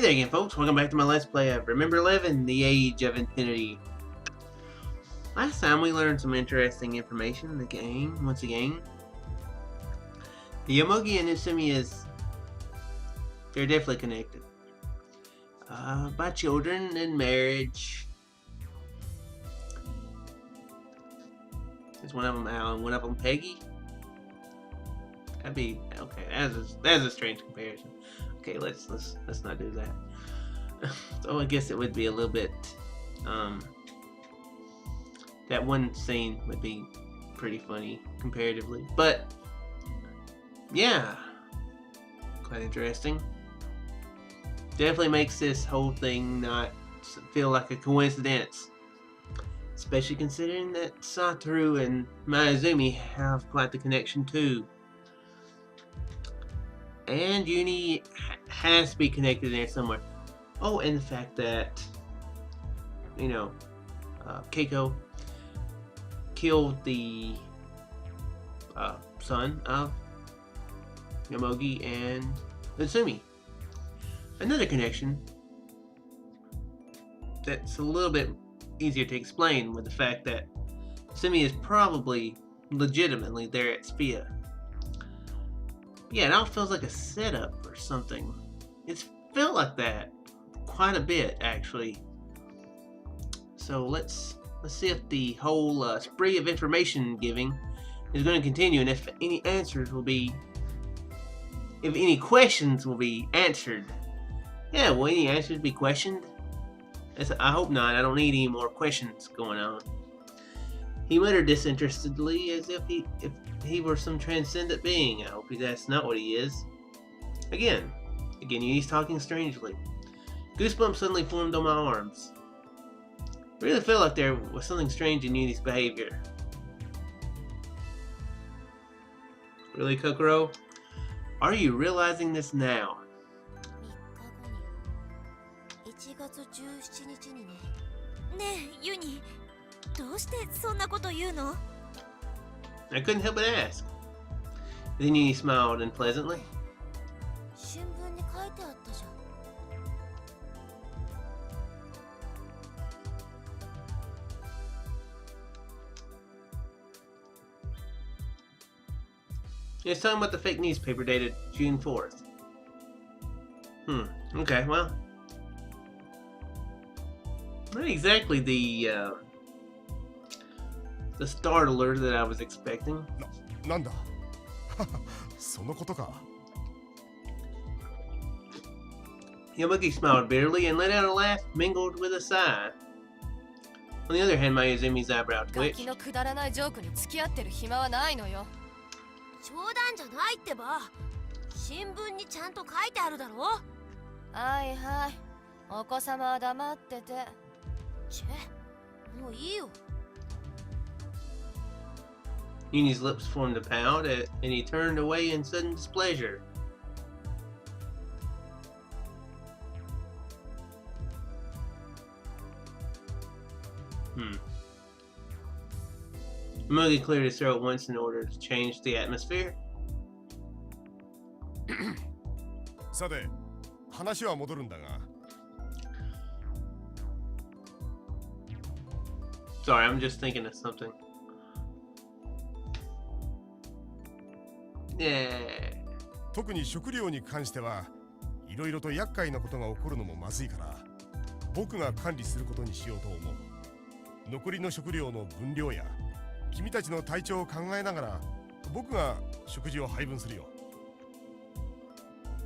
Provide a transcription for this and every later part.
there again, folks. Welcome back to my Let's Play of Remember11, The Age of Infinity. Last time we learned some interesting information in the game, once again. The Yomogi and Utsumi they're definitely connected. By children and marriage. Is one of them Alan, one of them Peggy? That'd be, okay, that's a strange comparison. Okay, let's not do that. So I guess it would be a little bit, that one scene would be pretty funny comparatively, but yeah, quite interesting. Definitely makes this whole thing not feel like a coincidence, especially considering that Satoru and Mayuzumi have quite the connection too. And Uni has to be connected in there somewhere. Oh, and the fact that, you know, Keiko killed the son of Yomogi and Utsumi. Another connection that's a little bit easier to explain with the fact that Utsumi is probably legitimately there at Spia. Yeah, it all feels like a setup or something. It's felt like that quite a bit, actually. So let's see if the whole spree of information giving is going to continue, and if any questions will be answered. Yeah, will any answers be questioned? I hope not. I don't need any more questions going on. He muttered disinterestedly, as if he were some transcendent being. I hope that's not what he is. Again, he's talking strangely. Goosebumps suddenly formed on my arms. I really felt like there was something strange in Uni's behavior. Really, Kokoro? Are you realizing this now? I couldn't help but ask. Then Uni smiled unpleasantly. He was talking about the fake newspaper dated June 4th. Okay, well. Not exactly the startler that I was expecting. Nanda? そのことか. Yomogi smiled bitterly and let out a laugh mingled with a sigh. On the other hand, Mayuzumi's eyebrow twitched. 冗談じゃないってば。新聞にちゃんと書いてあるだろ。はいはい。お子様は黙ってて。もういいよ。Uni's lips formed a pout, and he turned away in sudden displeasure. Yomogi cleared his throat once in order to change the atmosphere. さて、話は戻るんだが。Sorry, I'm just thinking of something. Yeah. 特に食料に関してはいろいろと厄介なことが起こるのもまずいから僕が管理することにしようと思う。残りの食料の分量や君たちの体調を考えながら僕が食事を配分するよ。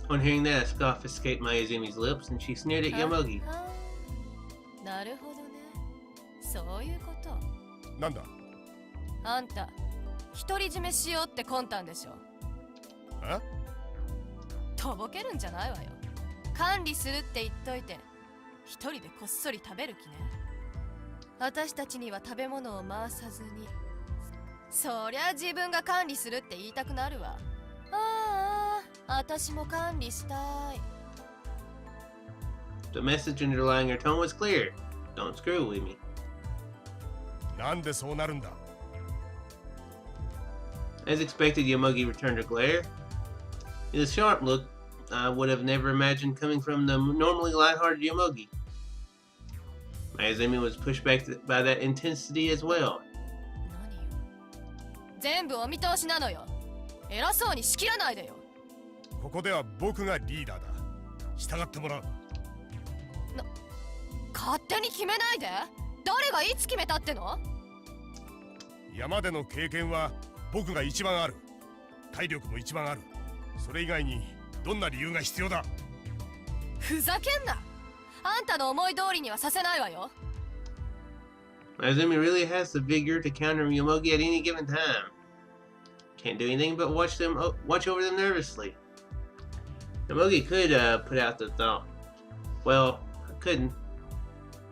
On hearing that, a scoff escaped Mayuzumi's lips, and she sneered at Yomogi. なるほどね。そういうこと。なんだ。あんた独り占めしようって魂胆でしょ。え？とぼけるんじゃないわよ。管理するって言っといて一人でこっそり食べる気ね。私たちには食べ物を回さずに。そりゃ自分が管理するって言いたくなるわ。ああ、私も管理したい。The message underlying her tone was clear. Don't screw with me. なんでそうなるんだ。As expected, Yomogi returned her glare. With a sharp look, I would have never imagined coming from the normally lighthearted Yomogi. Mayuzumi was pushed back by that intensity as well. 何よ、全部お見通しなのよ。偉そうに仕切らないでよ。ここでは僕がリーダーだ。従ってもらう。勝手に決めないで。誰がいつ決めたっての？山での経験は僕が一番ある。体力も一番ある。それ以外にどんな理由が必要だ？ふざけんな。あんたの思い通りにはさせないわよ。Mayuzumi really has the vigor to counter Yomogi at any given time. Can't do anything but watch over them nervously. Yomogi could put out the thought. Well, I couldn't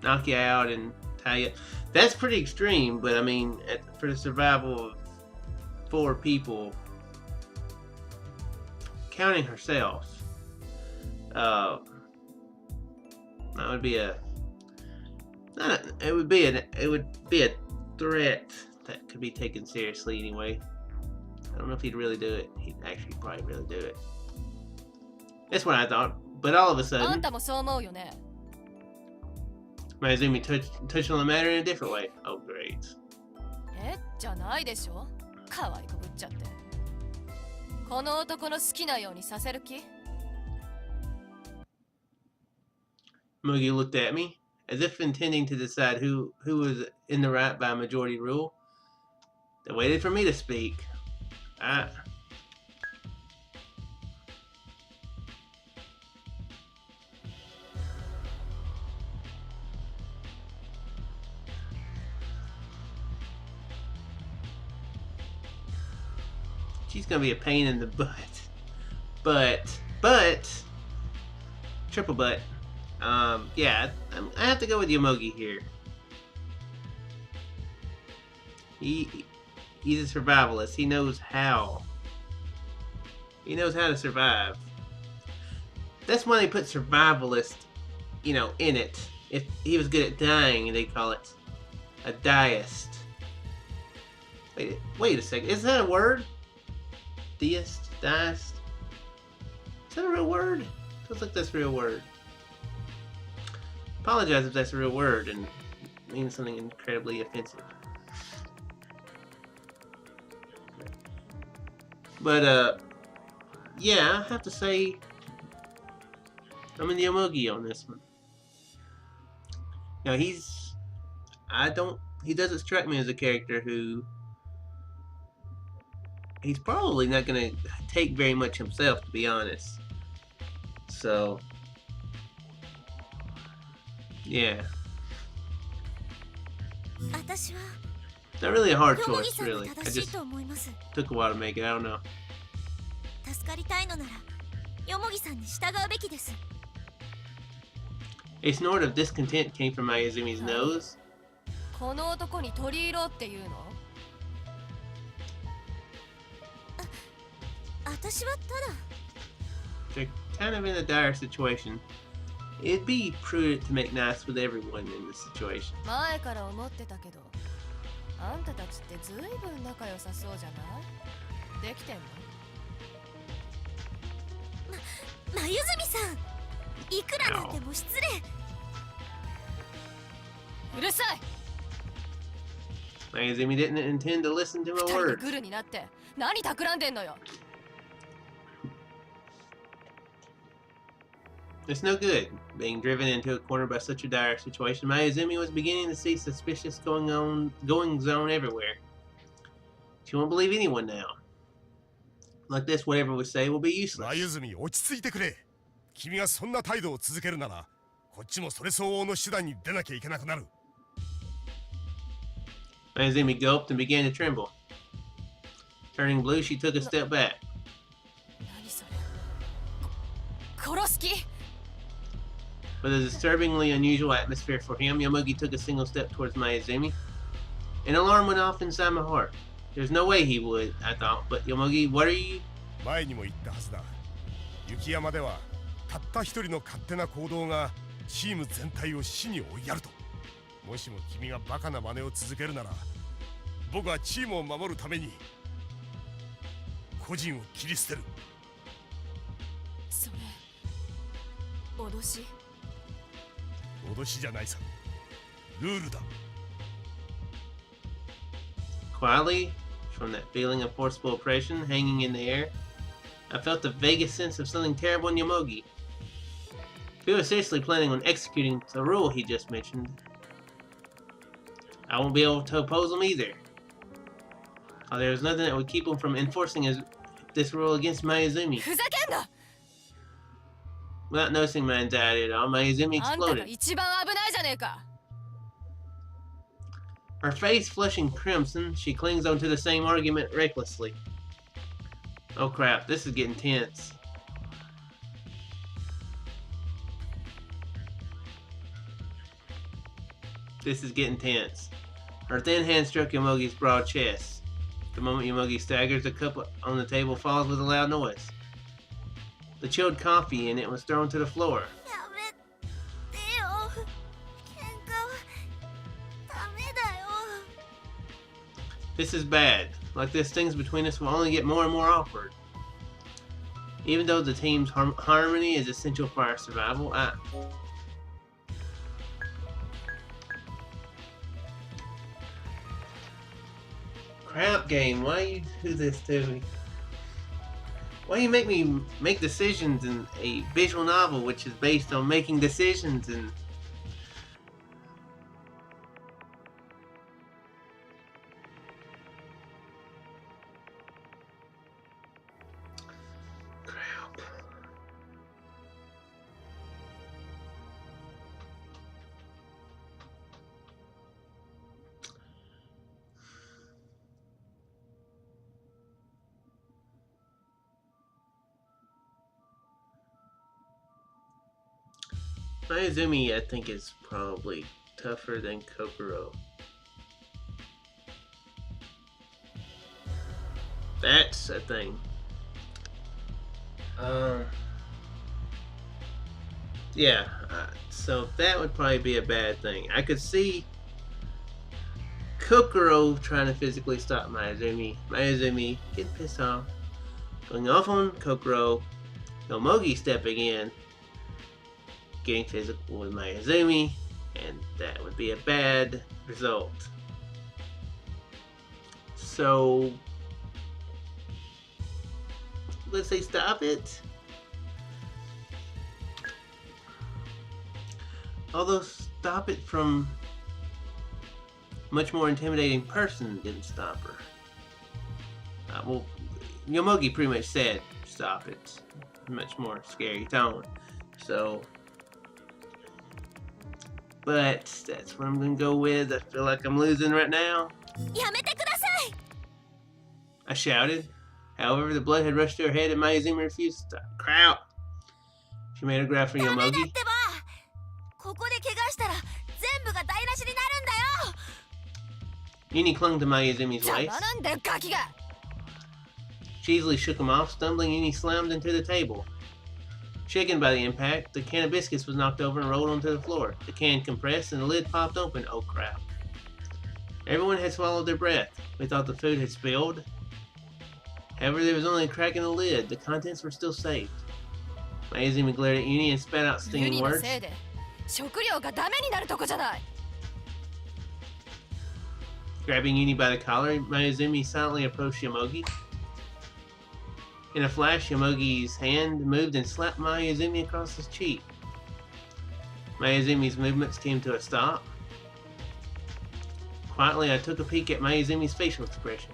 knock you out and tie you. That's pretty extreme, but I mean, for the survival of 4 people, counting herself, that would be it would be a threat that could be taken seriously anyway. I don't know if he'd really do it. He'd actually probably really do it. That's what I thought. But all of a あん sudden, たもそう思うよね。Mayuzumi touched on the matter in a different way. Oh, great. じゃないでしょ。可愛くぶっちゃって。この男の好きなようにさせる気？ Mugi looked at me, as if intending to decide who was in the right by majority rule. They waited for me to speak. She's gonna be a pain in the butt. But, triple butt. Yeah, I have to go with Yomogi here. He's a survivalist. He knows how. He knows how to survive. That's why they put survivalist, in it. If he was good at dying, they call it a deist. Wait a second. Is that a word? Deist? Deist? Is that a real word? Feels like that's a real word. Apologize if that's a real word and means something incredibly offensive. But, yeah, I have to say I'm in the Yomogi on this one. Now, he doesn't strike me as a character who, he's probably not going to take very much himself, to be honest. So, yeah. Not really a hard choice, really. I just took a while to make it. I don't know. A snort of discontent came from Mayuzumi's nose. この男に取り入ろうっていうの？ They're kind of in a dire situation. It'd be prudent to make nice with everyone in this situation. 前から思ってたけど、あんたたちってずいぶん仲良さそうじゃない？できてんの？まゆずみさん、いくらなんでも失礼。うるさい。 Mayuzumi didn't intend to listen to my 二人で words. グルになって何企んでんのよ。 It's no good being driven into a corner by such a dire situation. Mayuzumi was beginning to see suspicious goings on everywhere. She won't believe anyone now. Like this, whatever we say will be useless. 眉住落ち着いてくれ。君がそんな態度を続けるなら、こっちもそれ相応の手段に出なきゃいけなくなる。Mayuzumi gulped and began to tremble. Turning blue, she took a step back. 何それ？殺す気？ With a disturbingly unusual atmosphere for him, Yomogi took a single step towards Mayuzumi. An alarm went off inside my heart. There's no way he would, I thought. But Yomogi, what are you? 前にも言ったはずだ。雪山ではたった一人の勝手な行動がチーム全体を死に追いやると。もしも君がバカな真似を続けるなら、僕はチームを守るために個人を切り捨てる。それ脅し。脅しじゃないさ。ルールだ。 Quietly, from that feeling of forcible oppression hanging in the air, I felt the vaguest sense of something terrible in Yomogi. If he was seriously planning on executing the rule he just mentioned, I won't be able to oppose him either. There was nothing that would keep him from enforcing this rule against Mayuzumi. ふざけんな。 Without noticing my anxiety at all, Mayuzumi あんたが exploded. 一番危ないじゃねえか。 Her face flushing crimson, she clings onto the same argument recklessly. Oh crap, this is getting tense. This is getting tense. Her thin hand struck Yomogi's broad chest. The moment Yomogi staggers, the cup on the table falls with a loud noise. The chilled coffee in it was thrown to the floor. やめてよ。喧嘩はダメだよ。 This is bad. Like this, things between us will only get more and more awkward. Even though the team's harmony is essential for our survival, Crap game, why you do this to me? Why you make me make decisions in a visual novel which is based on making decisions and... Crap. Mayuzumi, I think, is probably tougher than Kokoro. That's a thing. Yeah, so that would probably be a bad thing. I could see Kokoro trying to physically stop Mayuzumi. Mayuzumi getting pissed off, going off on Kokoro. Yomogi stepping in, getting physical with Mayuzumi, and that would be a bad result. So let's say stop it. Although stop it from a much more intimidating person didn't stop her. Well, Yomogi pretty much said stop it. Much more scary tone. So, but that's what I'm gonna go with. I feel like I'm losing right now. やめてください。 I shouted. However, the blood had rushed to her head and Mayuzumi refused to stop. Crap! She made a grab for ダメだっ Yomogi. てば。ここで怪我したら全部が台無しになるんだよ。 Uni clung to Mayuzumi's 邪 waist. 魔なんだよガキが。 She easily shook him off. Stumbling, Uni slammed into the table. Shaken by the impact, the can of biscuits was knocked over and rolled onto the floor. The can compressed and the lid popped open. Oh crap. Everyone had swallowed their breath. We thought the food had spilled. However, there was only a crack in the lid. The contents were still safe. Mayuzumi glared at Uni and spat out ユ stinging ニの words. せいで食料がダメになるとこじゃない。 Grabbing Uni by the collar, Mayuzumi silently approached Yomogi. In a flash, Yomogi's hand moved and slapped Mayuzumi across his cheek. Mayuzumi's movements came to a stop. Quietly, I took a peek at Mayuzumi's facial expression.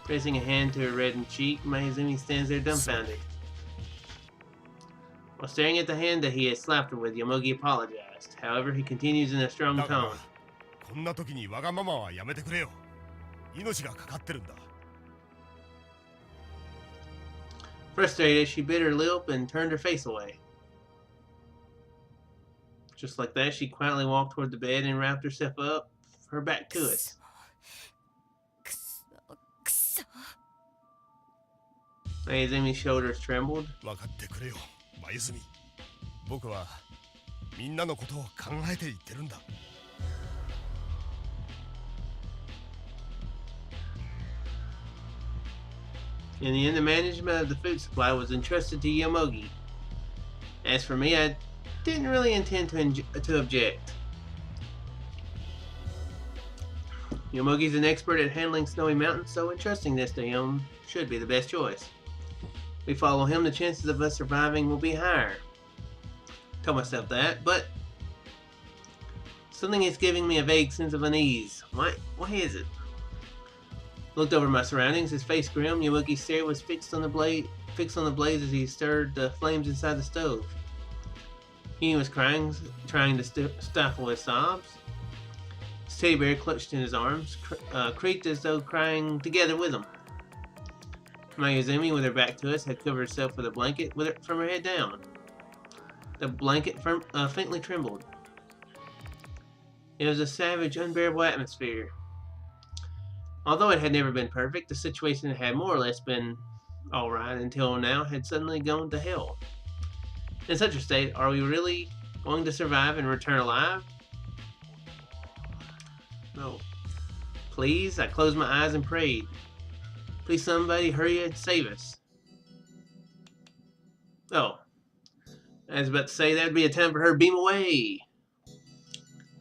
Pressing a hand to her reddened cheek, Mayuzumi stands there dumbfounded. While staring at the hand that he had slapped her with, Yomogi apologized. However, he continues in a strong だから tone. こんな時にわがままはやめてくれよ。命がかかってるんだ。 Frustrated, she bit her lip and turned her face away. Just like that, she quietly walked toward the bed and wrapped herself up, her back to us. くそくそ。 Mayuzumi's shoulders trembled. 分かってくれよ、眉澄。僕はみんなのことを考えて言ってるんだ。 In the end, the management of the food supply was entrusted to Yomogi. As for me, I didn't really intend to object. Yomogi's an expert at handling snowy mountains, so entrusting this to him should be the best choice. If we follow him, the chances of us surviving will be higher. Tell myself that, but something is giving me a vague sense of unease. Why is it? Looked over my surroundings, his face grim. Yomogi's stare was fixed on the blaze as he stirred the flames inside the stove. He was crying, trying to stifle his sobs. His teddy bear, clutched in his arms, creaked as though crying together with him. Mayuzumi, with her back to us, had covered herself with a blanket from her head down. The blanket faintly trembled. It was a savage, unbearable atmosphere. Although it had never been perfect, the situation had more or less been alright until now had suddenly gone to hell. In such a state, are we really going to survive and return alive? No. Please, I closed my eyes and prayed. Please somebody hurry and save us. Oh. I was about to say that would be a time for her to beam away.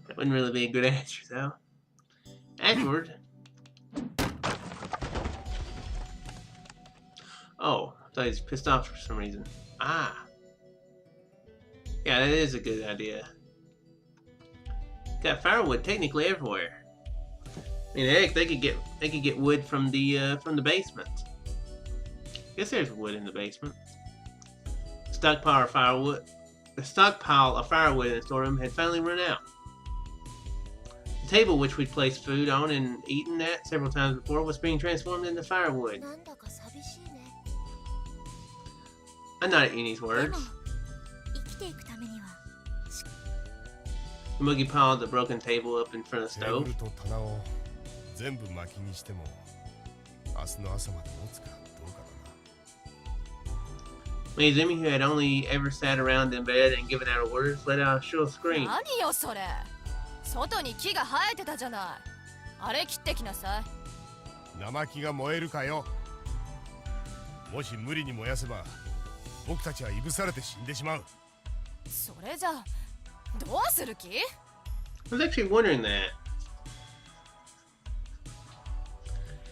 That wouldn't really be a good answer, though. Afterward. Oh, I thought he was pissed off for some reason. Ah. Yeah, that is a good idea. Got firewood technically everywhere. I mean, heck, they could get wood from the basement. Guess there's wood in the basement. The stockpile of firewood in the storeroom had finally run out. The table which we'd placed food on and eaten at several times before was being transformed into firewood. I nodded Eni's words. Yomogi piled the broken table up in front of the stove. Mayuzumi, who had only ever sat around in bed and given out orders, let out a shrill scream. 何よそれ。外に木が生えてたじゃない。あれ切ってきなさい。生木が燃えるかよ。もし無理に燃やせば、僕たちはいぶされて死んでしまう。それじゃどうする気？ I was actually wondering that.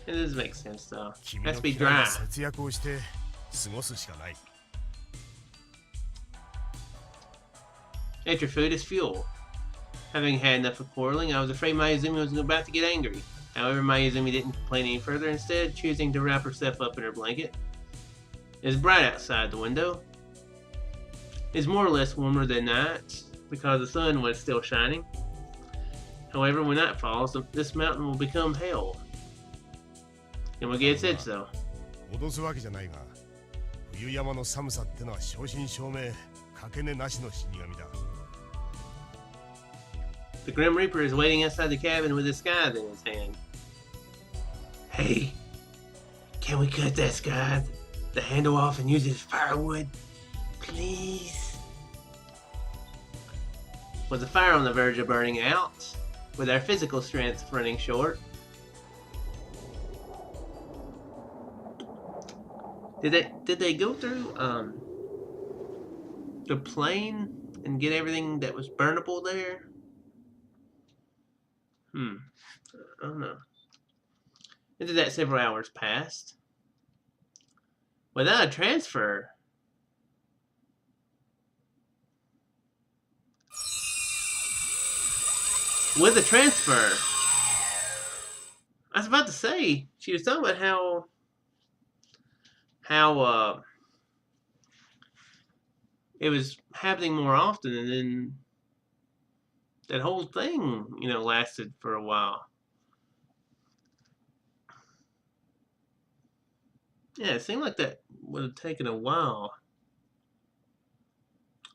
It does make sense though. It has to be dry. 節約をして過ごすしかない。Extra food is fuel. Having had enough of quarreling, I was afraid Mayuzumi was about to get angry. However, Mayuzumi didn't complain any further, instead choosing to wrap herself up in her blanket. It is bright outside the window. It's more or less warmer than night, because the sun was still shining. However, when night falls, this mountain will become hell. Yomogi had said so. 脅すわけじゃないが、冬山の寒さってのは正真正銘、かけねなしの死神だ。The Grim Reaper is waiting outside the cabin with his scythe in his hand. Hey, can we cut that scythe, the handle off and use it as firewood? Please? Was the fire on the verge of burning out, with our physical strength running short? Did they go through the plane and get everything that was burnable there? I don't know. Into that several hours passed. Without a transfer. With a transfer. I was about to say, she was talking about how it was happening more often, and then that whole thing, lasted for a while. Yeah, it seemed like that would have taken a while,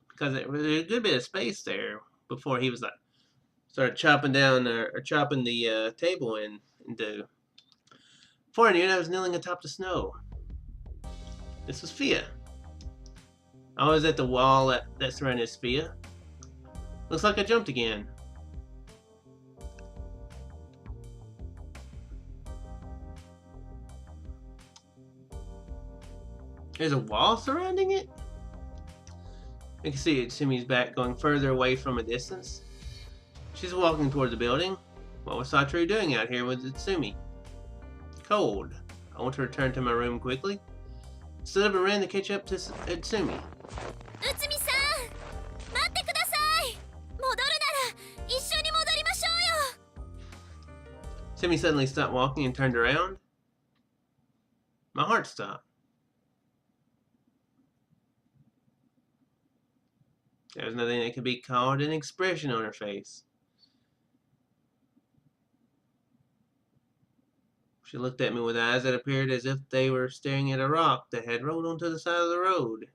because there was a good bit of space there before he was like started chopping down or chopping the table into. Before I knew it, I was kneeling atop the snow. This was Fia. I was at the wall that surrounded Fia. Looks like I jumped again. There's a wall surrounding it? You can see Itsumi's back going further away from a distance. She's walking toward the building. What was Satoru doing out here with Itsumi? Cold. I want to return to my room quickly. Stood up and ran to catch up to Itsumi. 内海さん待ってください。戻るなら一緒に戻りましょうよ。 Itsumi suddenly stopped walking and turned around. My heart stopped. There was nothing that could be called an expression on her face. She looked at me with eyes that appeared as if they were staring at a rock that had rolled onto the side of the road.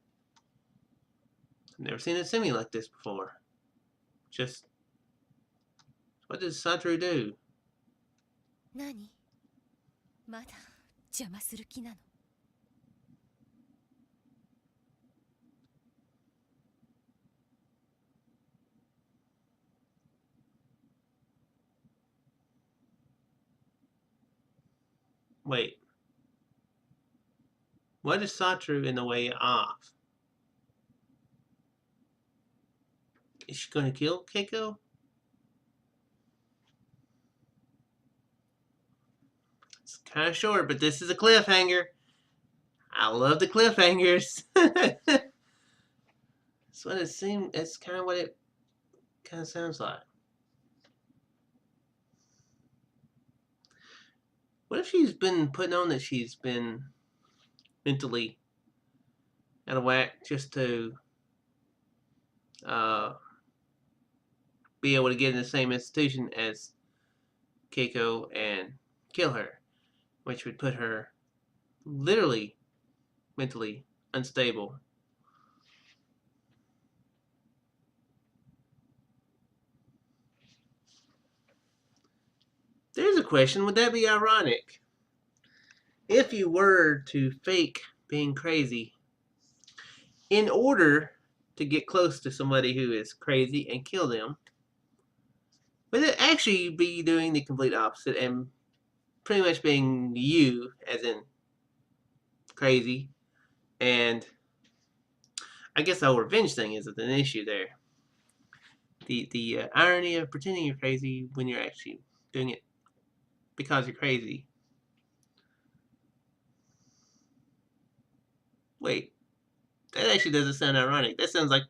I've never seen Itsumi like this before. Just... what did Satoru do? 何まだ邪魔する気なの Wait. What is Satoru in the way of? Is she going to kill Keiko? It's kind of short, but this is a cliffhanger. I love the cliffhangers. That's what it seemed. That's kind of what it kind of sounds like. What if she's been putting on that she's been mentally out of whack just to be able to get in the same institution as Keiko and kill her, which would put her literally mentally unstable. There's a question, would that be ironic? If you were to fake being crazy in order to get close to somebody who is crazy and kill them, would it actually be doing the complete opposite and pretty much being you, as in crazy? And I guess the whole revenge thing isn't an issue there. The irony of pretending you're crazy when you're actually doing it because you're crazy. Wait, that actually doesn't sound ironic. That sounds like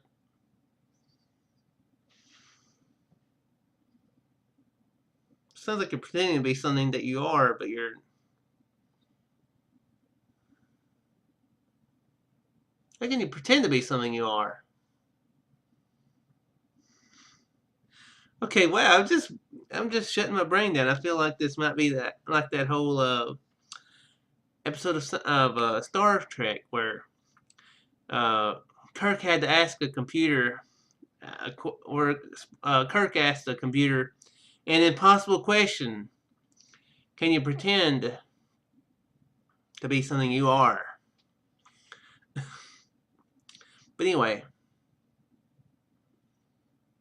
you're pretending to be something that you are, but you're... How can you pretend to be something you are? Okay, wow, I'm just shutting my brain down. I feel like this might be that whole episode of Star Trek where Kirk had to ask a computer, Kirk asked the computer an impossible question: can you pretend to be something you are? But anyway,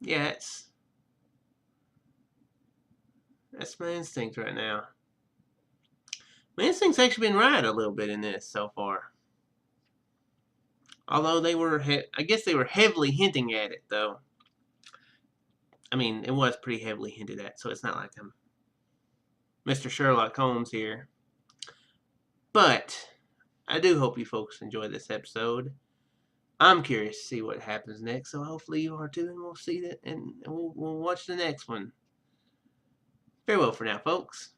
yeah, that's my instinct right now. My instinct's actually been right a little bit in this so far. Although they were, I guess they were heavily hinting at it, though. I mean, it was pretty heavily hinted at, so it's not like I'm Mr. Sherlock Holmes here. But I do hope you folks enjoyed this episode. I'm curious to see what happens next, so hopefully you are too, and we'll see that, and we'll watch the next one. Farewell for now, folks.